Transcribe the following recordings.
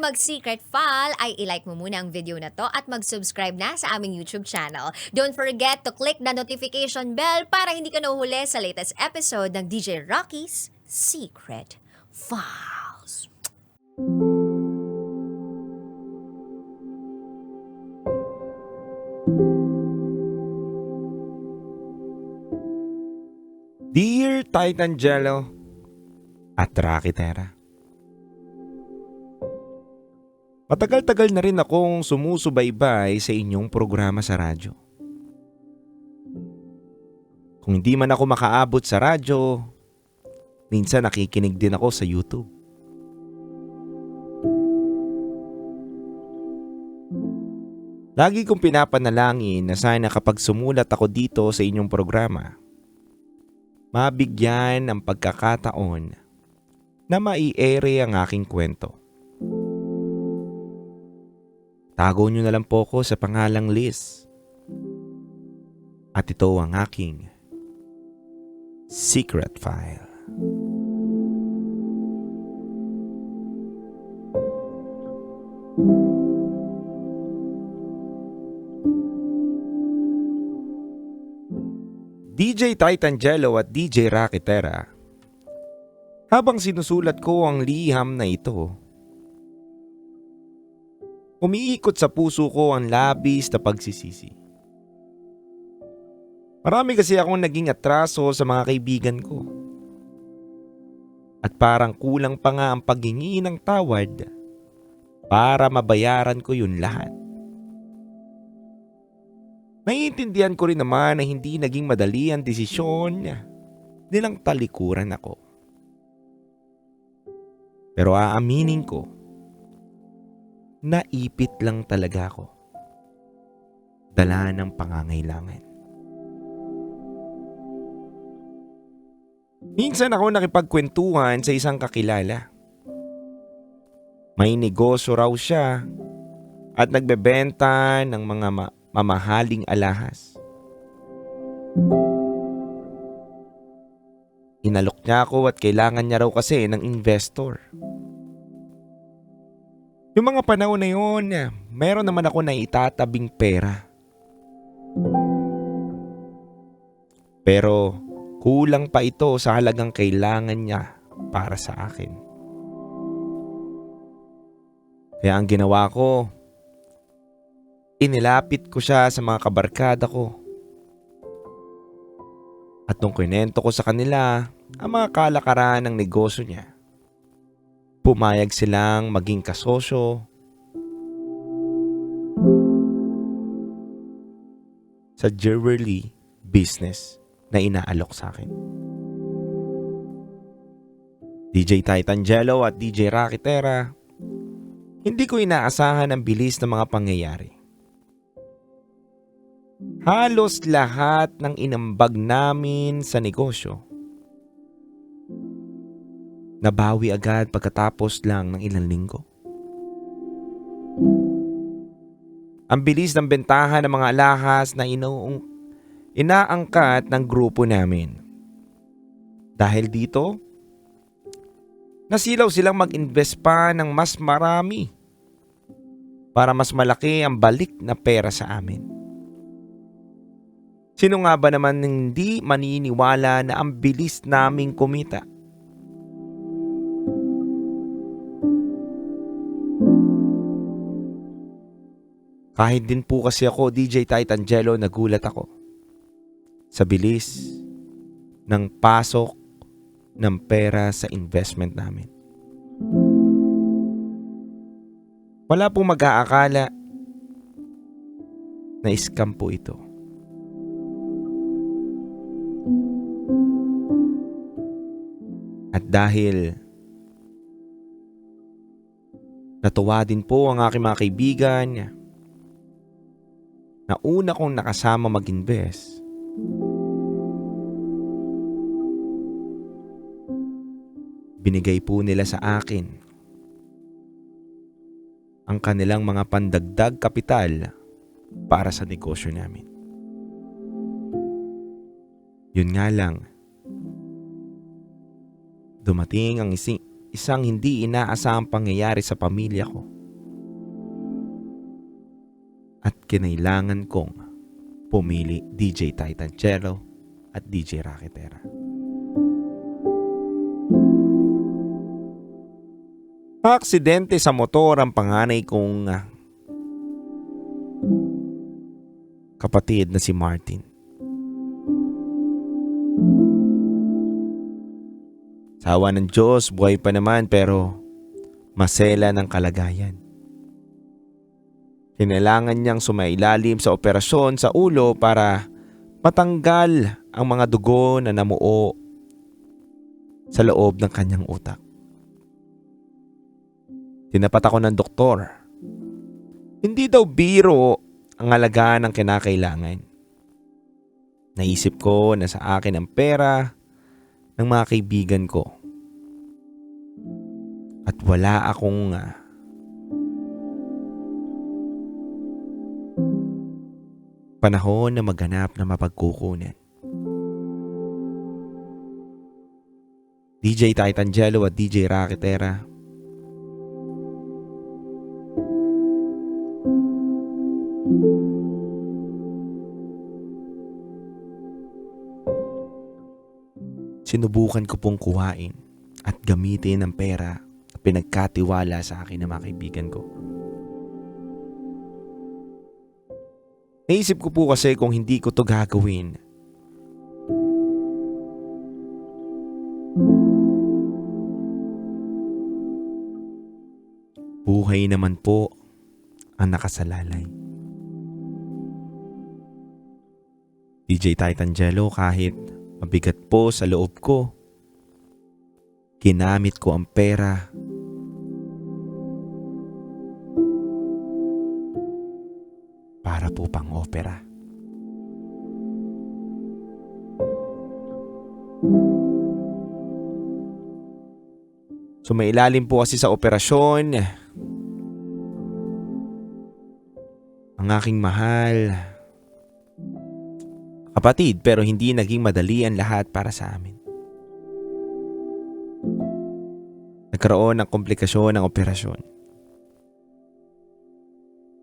mag-secret file ay ilike mo muna ang video na to at mag-subscribe na sa aming YouTube channel. Don't forget to click the notification bell para hindi ka nahuhuli sa latest episode ng DJ Rocky's Secret Files. Dear Titan Jello at Rocky Terra, matagal-tagal na rin akong sumusubaybay sa inyong programa sa radyo. Kung hindi man ako makaabot sa radyo, minsan nakikinig din ako sa YouTube. Lagi kong pinapanalangin na sana kapag sumulat ako dito sa inyong programa, mabigyan ng pagkakataon na mai-ere ang aking kwento. Tago nyo na lang po ko sa pangalang Liz. At ito ang aking secret file. DJ Titan Jello at DJ Rocky Terra, habang sinusulat ko ang liham na ito, umiikot sa puso ko ang labis na pagsisisi. Marami kasi akong naging atraso sa mga kaibigan ko. At parang kulang pa nga ang paghingi ng tawad para mabayaran ko yun lahat. Naiintindihan ko rin naman na hindi naging madali ang desisyon nilang talikuran ako. Pero aaminin ko, naipit lang talaga ako. Dala ng pangangailangan. Minsan ako nakipagkwentuhan sa isang kakilala. May negosyo raw siya at nagbebenta ng mga mamahaling alahas. Inalok niya ako at kailangan niya raw kasi ng investor. Yung mga panahon na yun, meron naman ako na itatabing pera. Pero kulang pa ito sa halagang kailangan niya para sa akin. Kaya ang ginawa ko, inilapit ko siya sa mga kabarkada ko. At nung kwento ko sa kanila ang mga kalakaran ng negosyo niya, pumayag silang maging kasosyo sa jewelry business na inaalok sa akin. DJ Titan Jello at DJ Rocky Terra, hindi ko inaasahan ang bilis ng mga pangyayari. Halos lahat ng inambag namin sa negosyo, nabawi agad pagkatapos lang ng ilang linggo. Ang bilis ng bentahan ng mga alahas na inaangkat ng grupo namin. Dahil dito, nasilaw silang mag-invest pa ng mas marami para mas malaki ang balik na pera sa amin. Sino nga ba naman hindi maniniwala na ang bilis naming kumita? Kahit din po kasi ako, DJ Titan Jello, nagulat ako sa bilis ng pasok ng pera sa investment namin. Wala pong mag-aakala na scam po ito. At dahil natuwa din po ang aking mga kaibigan na una kong nakasama mag-invest, binigay po nila sa akin ang kanilang mga pandagdag kapital para sa negosyo namin. Yun nga lang, dumating ang isang hindi inaasahang pangyayari sa pamilya ko. At kinailangan kong pumili DJ Titan Cello at DJ Rakitera. Aksidente sa motor ang panganay kong kapatid na si Martin. Sa awa ng Diyos, buhay pa naman pero masela ng kalagayan. Kinailangan niyang sumailalim sa operasyon sa ulo para matanggal ang mga dugo na namuo sa loob ng kanyang utak. Tinapat ako ng doktor. Hindi daw biro ang halaga ng kinakailangan. Naisip ko na sa akin ang pera ng mga kaibigan ko. At wala akong panahon na maghanap na mapagkukunan. DJ Titan Cello at DJ Rakitera, sinubukan ko pong kuhain at gamitin ang pera na pinagkatiwala sa akin ng mga kaibigan ko. Naisip ko po kasi kung hindi ko to gagawin, buhay naman po ang nakasalalay. DJ Titan Cello, kahit mabigat po sa loob ko, ginamit ko ang pera para po pang opera. Sumailalim po kasi sa operasyon ang aking mahal kapatid, pero hindi naging madali ang lahat para sa amin. Nagkaroon ng komplikasyon ng operasyon.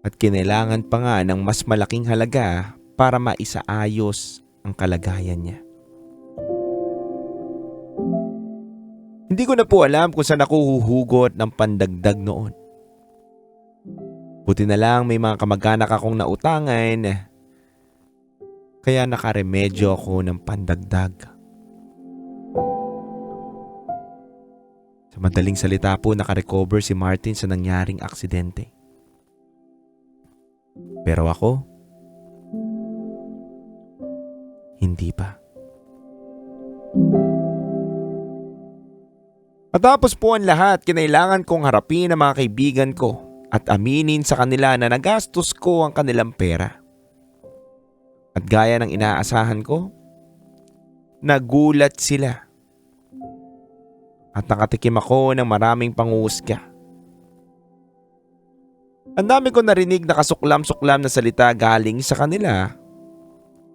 At kinailangan pa nga ng mas malaking halaga para maisaayos ang kalagayan niya. Hindi ko na po alam kung saan ako huhugot ng pandagdag noon. Buti na lang may mga kamag-anak akong nautangan, kaya nakaremedyo ako ng pandagdag. Sa madaling salita po, nakarecover si Martin sa nangyaring aksidente. Pero ako, hindi pa. Matapos po ang lahat, kinailangan kong harapin ang mga kaibigan ko at aminin sa kanila na nagastos ko ang kanilang pera. At gaya ng inaasahan ko, nagulat sila. At nakatikim ako ng maraming panghuhusga. Ang dami ko narinig na kasuklam-suklam na salita galing sa kanila.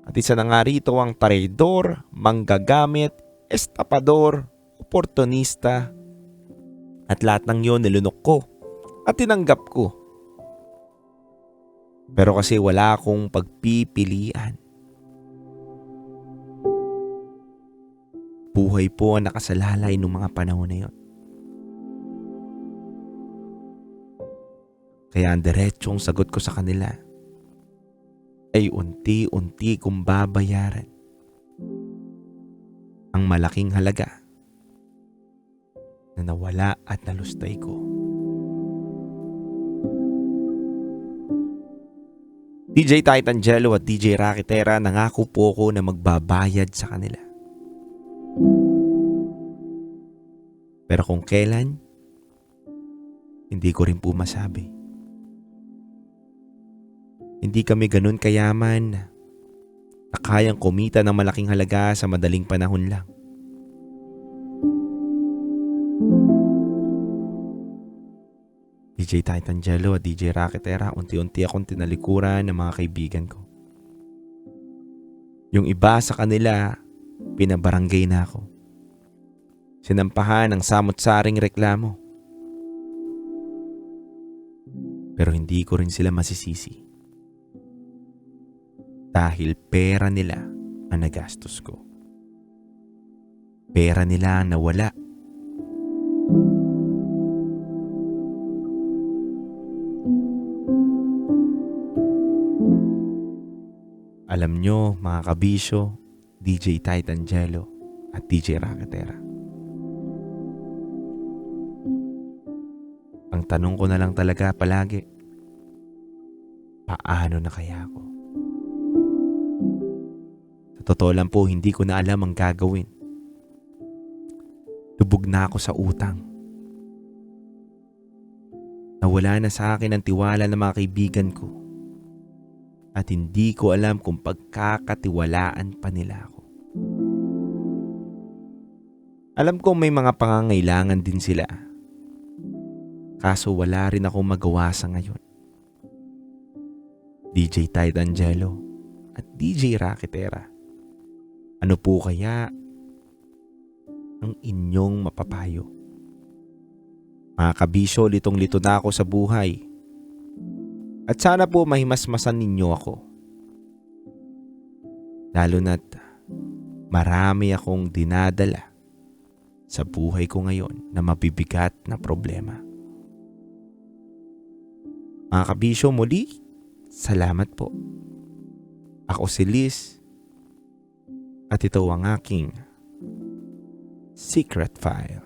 At isa na nga rito ang traidor, manggagamit, estapador, oportunista. At lahat ng yun nilunok ko at tinanggap ko. Pero kasi wala akong pagpipilian. Buhay po ang nakasalalay nung mga panahon na yun. Kaya ang diretsong sagot ko sa kanila ay unti-unti kong babayaran ang malaking halaga na nawala at nalustay ko. DJ Titan Cello at DJ Rakitera, nangako po ako na magbabayad sa kanila. Pero kung kailan, hindi ko rin po masabi. Hindi kami ganun kayaman na kayang kumita ng malaking halaga sa madaling panahon lang. DJ Titan Cello at DJ Rakitera, unti-unti akong tinalikuran ng mga kaibigan ko. Yung iba sa kanila, pinabarangay na ako. Sinampahan ng samot-saring reklamo. Pero hindi ko rin sila masisisi. Dahil pera nila ang nagastos ko. Pera nila ang nawala. Alam nyo mga kabisyo, DJ Titangelo at DJ Rakatera. Ang tanong ko na lang talaga palagi, paano na kaya ako? Sa totoo lang po, hindi ko na alam ang gagawin. Lubog na ako sa utang. Nawala na sa akin ang tiwala ng mga kaibigan ko. At hindi ko alam kung pagkakatiwalaan pa nila ako. Alam kong may mga pangangailangan din sila. Kaso wala rin akong magawa sa ngayon. DJ Titangelo at DJ Rakatera, ano po kaya ang inyong mapapayo? Mga kabisyo, litong-lito na ako sa buhay. At sana po mahimasmasan ninyo ako. Lalo na't marami akong dinadala sa buhay ko ngayon na mabibigat na problema. Mga kabisyo, muli, salamat po. Ako si Liz at ito ang aking Secret File.